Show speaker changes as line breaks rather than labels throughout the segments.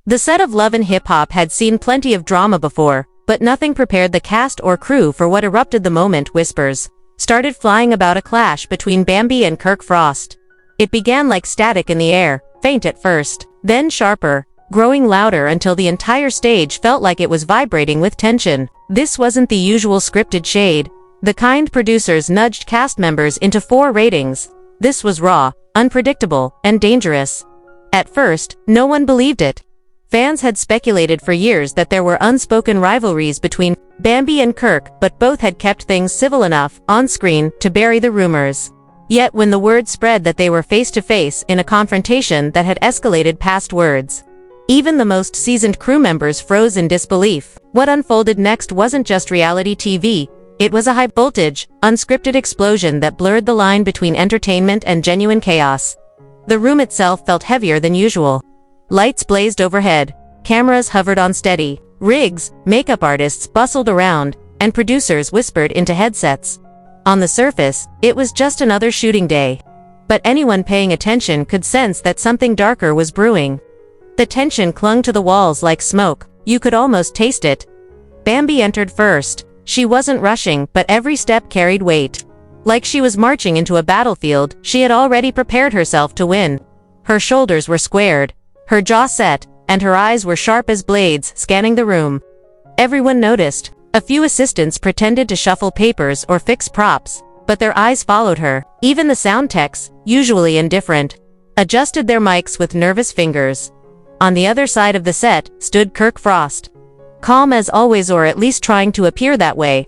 The set of Love and Hip Hop had seen plenty of drama before, but nothing prepared the cast or crew for what erupted the moment whispers started flying about a clash between Bambi and Kirk Frost. It began like static in the air, faint at first, then sharper, growing louder until the entire stage felt like it was vibrating with tension. This wasn't the usual scripted shade, the kind producers nudged cast members into 4 ratings. This was raw, unpredictable, and dangerous. At first, no one believed it. Fans had speculated for years that there were unspoken rivalries between Bambi and Kirk, but both had kept things civil enough on screen to bury the rumors. Yet when the word spread that they were face-to-face in a confrontation that had escalated past words, even the most seasoned crew members froze in disbelief. What unfolded next wasn't just reality TV, it was a high-voltage, unscripted explosion that blurred the line between entertainment and genuine chaos. The room itself felt heavier than usual. Lights blazed overhead, cameras hovered on steady rigs, makeup artists bustled around, and producers whispered into headsets. On the surface, it was just another shooting day. But anyone paying attention could sense that something darker was brewing. The tension clung to the walls like smoke, you could almost taste it. Bambi entered first. She wasn't rushing, but every step carried weight. Like she was marching into a battlefield, she had already prepared herself to win. Her shoulders were squared, her jaw set, and her eyes were sharp as blades, scanning the room. Everyone noticed. A few assistants pretended to shuffle papers or fix props, but their eyes followed her. Even the sound techs, usually indifferent, adjusted their mics with nervous fingers. On the other side of the set stood Kirk Frost. Calm as always, or at least trying to appear that way.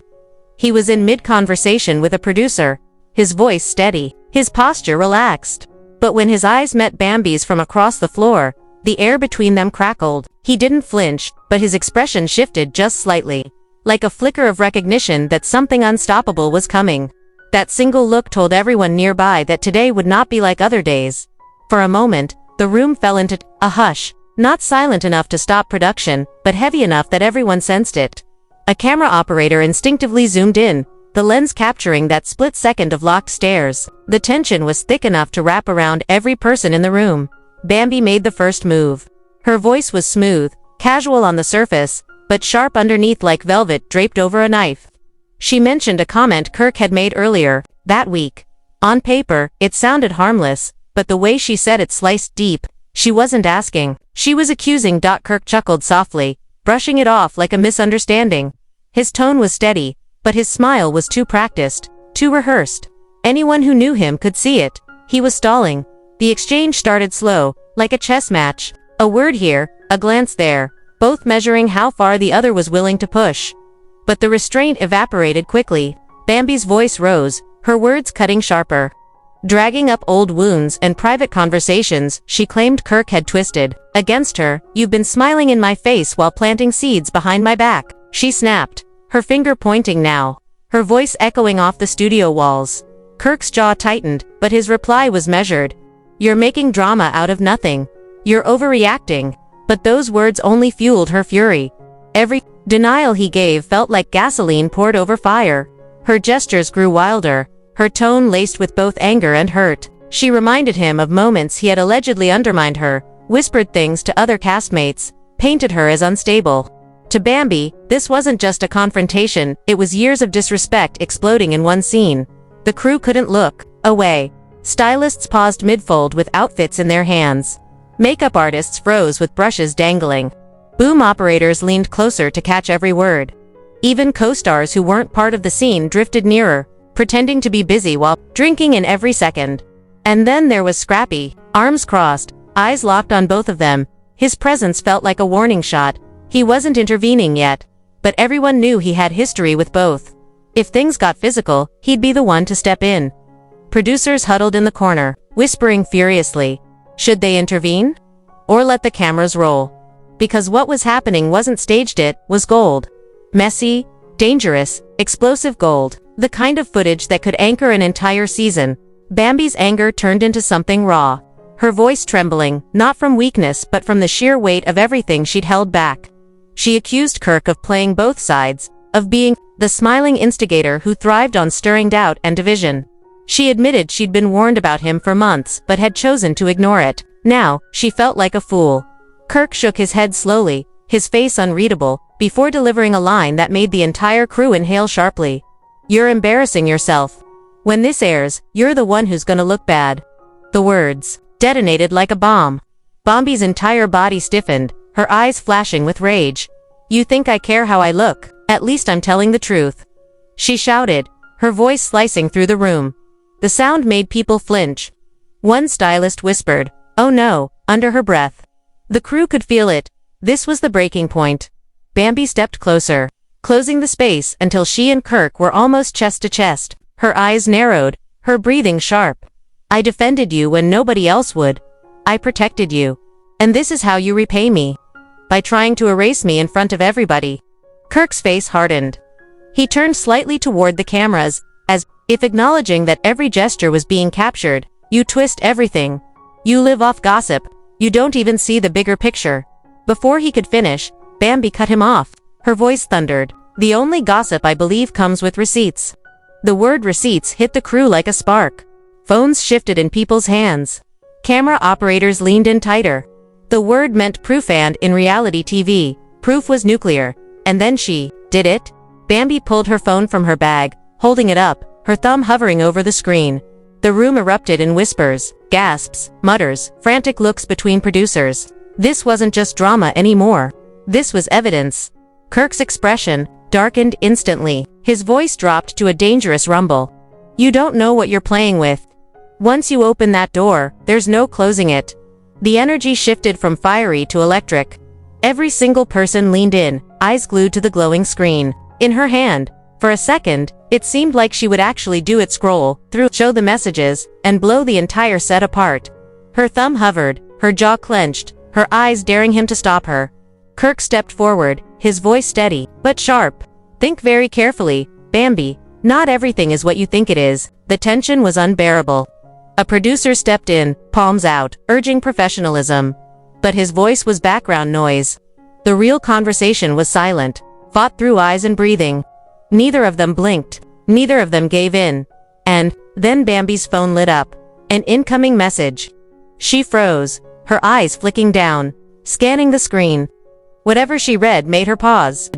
He was in mid-conversation with a producer, his voice steady, his posture relaxed. But when his eyes met Bambi's from across the floor, the air between them crackled. He didn't flinch, but his expression shifted just slightly, like a flicker of recognition that something unstoppable was coming. That single look told everyone nearby that today would not be like other days. For a moment, the room fell into a hush, not silent enough to stop production, but heavy enough that everyone sensed it. A camera operator instinctively zoomed in, the lens capturing that split second of locked stares. The tension was thick enough to wrap around every person in the room. Bambi made the first move. Her voice was smooth, casual on the surface, but sharp underneath like velvet draped over a knife. She mentioned a comment Kirk had made earlier that week. On paper, it sounded harmless, but the way she said it sliced deep. She wasn't asking, she was accusing. Kirk chuckled softly, brushing it off like a misunderstanding. His tone was steady, but his smile was too practiced, too rehearsed. Anyone who knew him could see it. He was stalling. The exchange started slow, like a chess match. A word here, a glance there, both measuring how far the other was willing to push. But the restraint evaporated quickly. Bambi's voice rose, her words cutting sharper. Dragging up old wounds and private conversations she claimed Kirk had twisted against her. You've been smiling in my face while planting seeds behind my back, she snapped, her finger pointing now, her voice echoing off the studio walls. Kirk's jaw tightened, but his reply was measured. You're making drama out of nothing. You're overreacting. But those words only fueled her fury. Every denial he gave felt like gasoline poured over fire. Her gestures grew wilder, her tone laced with both anger and hurt. She reminded him of moments he had allegedly undermined her, whispered things to other castmates, painted her as unstable. To Bambi, this wasn't just a confrontation, it was years of disrespect exploding in one scene. The crew couldn't look away. Stylists paused mid-fold with outfits in their hands. Makeup artists froze with brushes dangling. Boom operators leaned closer to catch every word. Even co-stars who weren't part of the scene drifted nearer, pretending to be busy while drinking in every second. And then there was Scrappy, arms crossed, eyes locked on both of them. His presence felt like a warning shot. He wasn't intervening yet, but everyone knew he had history with both. If things got physical, he'd be the one to step in. Producers huddled in the corner, whispering furiously. Should they intervene? Or let the cameras roll? Because what was happening wasn't staged, it was gold. Messy, dangerous, explosive gold. The kind of footage that could anchor an entire season. Bambi's anger turned into something raw. Her voice trembling, not from weakness but from the sheer weight of everything she'd held back. She accused Kirk of playing both sides, of being the smiling instigator who thrived on stirring doubt and division. She admitted she'd been warned about him for months but had chosen to ignore it. Now, she felt like a fool. Kirk shook his head slowly, his face unreadable, before delivering a line that made the entire crew inhale sharply. "You're embarrassing yourself. When this airs, you're the one who's gonna look bad." The words detonated like a bomb. Bambi's entire body stiffened, her eyes flashing with rage. "You think I care how I look? At least I'm telling the truth," she shouted, her voice slicing through the room. The sound made people flinch. One stylist whispered, "Oh no," under her breath. The crew could feel it. This was the breaking point. Bambi stepped closer, closing the space until she and Kirk were almost chest to chest, her eyes narrowed, her breathing sharp. "I defended you when nobody else would. I protected you. And this is how you repay me. By trying to erase me in front of everybody." Kirk's face hardened. He turned slightly toward the cameras, as if acknowledging that every gesture was being captured. "You twist everything. You live off gossip. You don't even see the bigger picture." Before he could finish, Bambi cut him off. Her voice thundered, "The only gossip I believe comes with receipts." The word receipts hit the crew like a spark. Phones shifted in people's hands. Camera operators leaned in tighter. The word meant proof, and in reality TV, proof was nuclear. And then she did it. Bambi pulled her phone from her bag, holding it up, her thumb hovering over the screen. The room erupted in whispers, gasps, mutters, frantic looks between producers. This wasn't just drama anymore. This was evidence. Kirk's expression darkened instantly. His voice dropped to a dangerous rumble. "You don't know what you're playing with. Once you open that door, there's no closing it." The energy shifted from fiery to electric. Every single person leaned in, eyes glued to the glowing screen. In her hand, for a second, it seemed like she would actually do it, scroll through, show the messages, and blow the entire set apart. Her thumb hovered, her jaw clenched, her eyes daring him to stop her. Kirk stepped forward, his voice steady, but sharp. "Think very carefully, Bambi. Not everything is what you think it is." The tension was unbearable. A producer stepped in, palms out, urging professionalism. But his voice was background noise. The real conversation was silent, fought through eyes and breathing. Neither of them blinked. Neither of them gave in. And then Bambi's phone lit up. An incoming message. She froze, her eyes flicking down, scanning the screen. Whatever she read made her pause.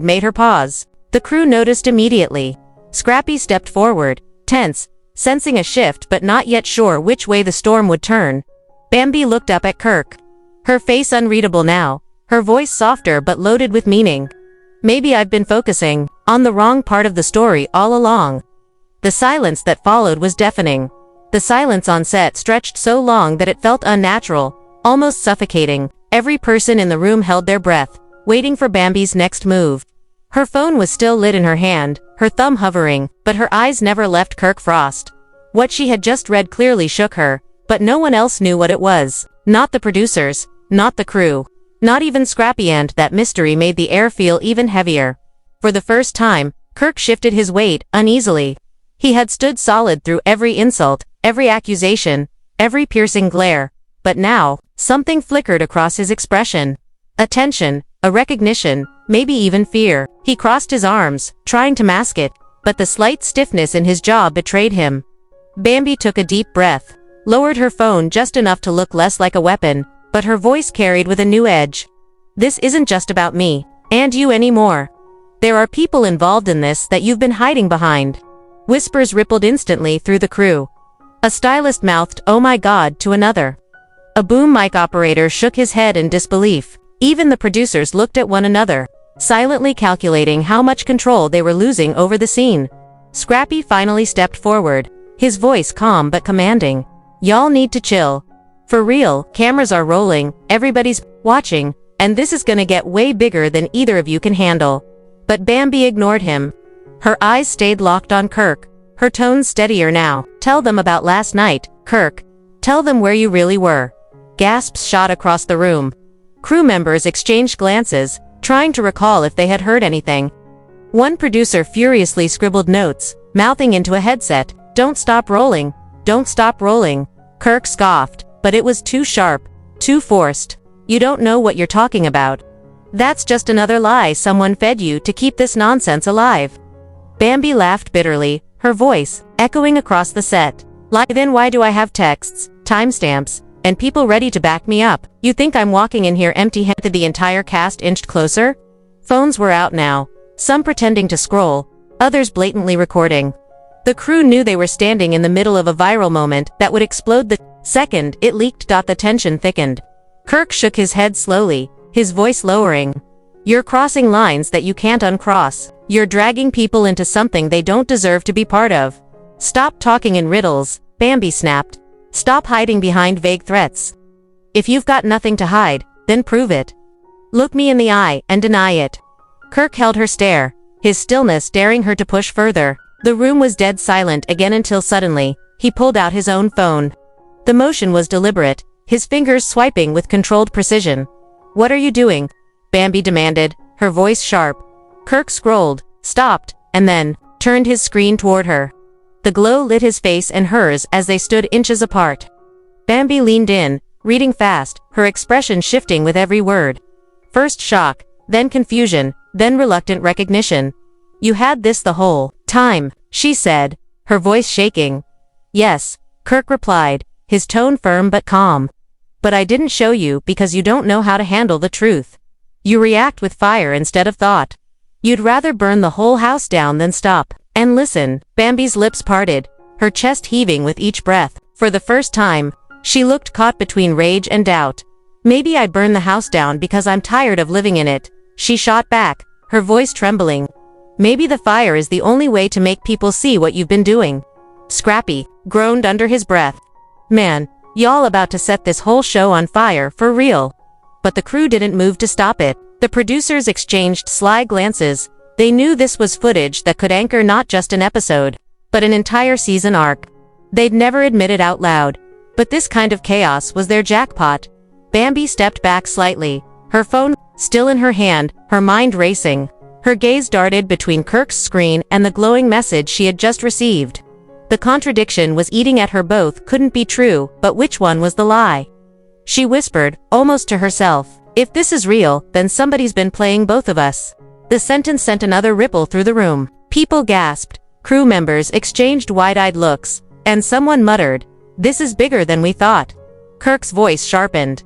The crew noticed immediately. Scrappy stepped forward, tense, sensing a shift but not yet sure which way the storm would turn. Bambi looked up at Kirk. Her face unreadable now, her voice softer but loaded with meaning. "Maybe I've been focusing on the wrong part of the story all along." The silence that followed was deafening. The silence on set stretched so long that it felt unnatural, almost suffocating. Every person in the room held their breath, waiting for Bambi's next move. Her phone was still lit in her hand, her thumb hovering, but her eyes never left Kirk Frost. What she had just read clearly shook her, but no one else knew what it was. Not the producers, not the crew, not even Scrappy, and that mystery made the air feel even heavier. For the first time, Kirk shifted his weight uneasily. He had stood solid through every insult, every accusation, every piercing glare, but now, something flickered across his expression. A tension, a recognition, maybe even fear. He crossed his arms, trying to mask it, but the slight stiffness in his jaw betrayed him. Bambi took a deep breath, lowered her phone just enough to look less like a weapon, but her voice carried with a new edge. "This isn't just about me, and you anymore. There are people involved in this that you've been hiding behind." Whispers rippled instantly through the crew. A stylist mouthed, "Oh my God," to another. A boom mic operator shook his head in disbelief. Even the producers looked at one another, silently calculating how much control they were losing over the scene. Scrappy finally stepped forward, his voice calm but commanding. "Y'all need to chill. For real, cameras are rolling, everybody's watching, and this is gonna get way bigger than either of you can handle." But Bambi ignored him. Her eyes stayed locked on Kirk, her tone steadier now. "Tell them about last night, Kirk. Tell them where you really were." Gasps shot across the room. Crew members exchanged glances, trying to recall if they had heard anything. One producer furiously scribbled notes, mouthing into a headset, "Don't stop rolling, don't stop rolling." Kirk scoffed, but it was too sharp, too forced. "You don't know what you're talking about. That's just another lie someone fed you to keep this nonsense alive." Bambi laughed bitterly, her voice echoing across the set. "Then why do I have texts, timestamps, and people ready to back me up. You think I'm walking in here empty-handed? The entire cast inched closer. Phones were out now, some pretending to scroll, others blatantly recording. The crew knew they were standing in the middle of a viral moment that would explode the second it leaked. The tension thickened. Kirk shook his head slowly, his voice lowering. You're crossing lines that you can't uncross. You're dragging people into something they don't deserve to be part of. Stop talking in riddles, Bambi snapped. Stop hiding behind vague threats. If you've got nothing to hide, then prove it. Look me in the eye and deny it. Kirk held her stare, his stillness daring her to push further. The room was dead silent again until suddenly, he pulled out his own phone. The motion was deliberate, his fingers swiping with controlled precision. What are you doing? Bambi demanded, her voice sharp. Kirk scrolled, stopped, and then turned his screen toward her. The glow lit his face and hers as they stood inches apart. Bambi leaned in, reading fast, her expression shifting with every word. First shock, then confusion, then reluctant recognition. You had this the whole time, she said, her voice shaking. Yes, Kirk replied, his tone firm but calm. But I didn't show you because you don't know how to handle the truth. You react with fire instead of thought. You'd rather burn the whole house down than stop and listen. Bambi's lips parted, her chest heaving with each breath. For the first time, she looked caught between rage and doubt. Maybe I'd burn the house down because I'm tired of living in it, she shot back, her voice trembling. Maybe the fire is the only way to make people see what you've been doing. Scrappy groaned under his breath. Man, y'all about to set this whole show on fire for real. But the crew didn't move to stop it. The producers exchanged sly glances. They knew this was footage that could anchor not just an episode, but an entire season arc. They'd never admit it out loud, but this kind of chaos was their jackpot. Bambi stepped back slightly, her phone still in her hand, her mind racing. Her gaze darted between Kirk's screen and the glowing message she had just received. The contradiction was eating at her. Both couldn't be true, but which one was the lie? She whispered, almost to herself, if this is real, then somebody's been playing both of us. The sentence sent another ripple through the room. People gasped, crew members exchanged wide-eyed looks, and someone muttered, this is bigger than we thought. Kirk's voice sharpened.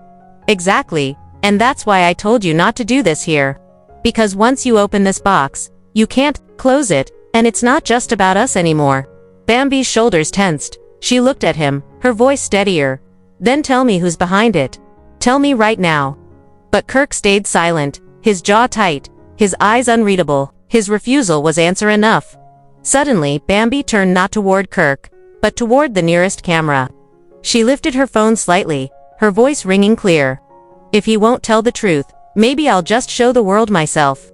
Exactly, and that's why I told you not to do this here. Because once you open this box, you can't close it, and it's not just about us anymore. Bambi's shoulders tensed. She looked at him, her voice steadier. Then tell me who's behind it. Tell me right now. But Kirk stayed silent, his jaw tight, his eyes unreadable. His refusal was answer enough. Suddenly, Bambi turned not toward Kirk, but toward the nearest camera. She lifted her phone slightly, her voice ringing clear. If he won't tell the truth, maybe I'll just show the world myself.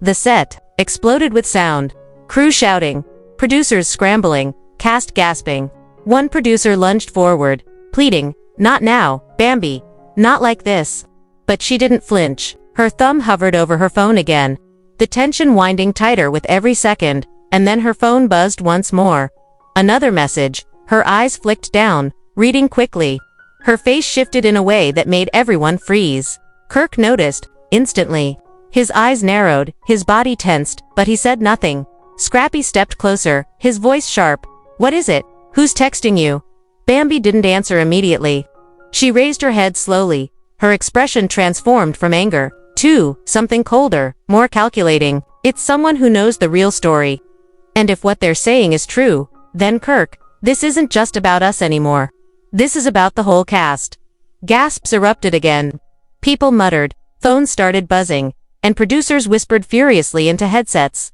The set exploded with sound. Crew shouting, producers scrambling, cast gasping. One producer lunged forward, pleading, not now, Bambi, not like this. But she didn't flinch. Her thumb hovered over her phone again, the tension winding tighter with every second, and then her phone buzzed once more. Another message. Her eyes flicked down, reading quickly. Her face shifted in a way that made everyone freeze. Kirk noticed, instantly. His eyes narrowed, his body tensed, but he said nothing. Scrappy stepped closer, his voice sharp. What is it? Who's texting you? Bambi didn't answer immediately. She raised her head slowly, her expression transformed from anger to something colder, more calculating. It's someone who knows the real story. And if what they're saying is true, then Kirk, this isn't just about us anymore. This is about the whole cast. Gasps erupted again. People muttered, phones started buzzing, and producers whispered furiously into headsets.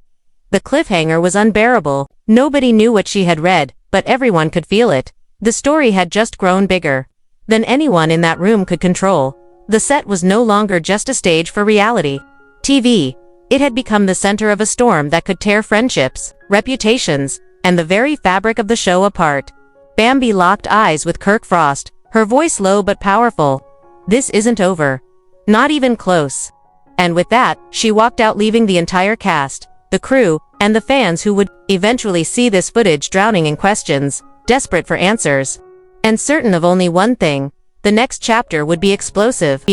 The cliffhanger was unbearable. Nobody knew what she had read, but everyone could feel it. The story had just grown bigger than anyone in that room could control. The set was no longer just a stage for reality TV. It had become the center of a storm that could tear friendships, reputations, and the very fabric of the show apart. Bambi locked eyes with Kirk Frost, her voice low but powerful. This isn't over. Not even close. And with that, she walked out, leaving the entire cast, the crew, and the fans who would eventually see this footage drowning in questions, desperate for answers, and certain of only one thing: the next chapter would be explosive.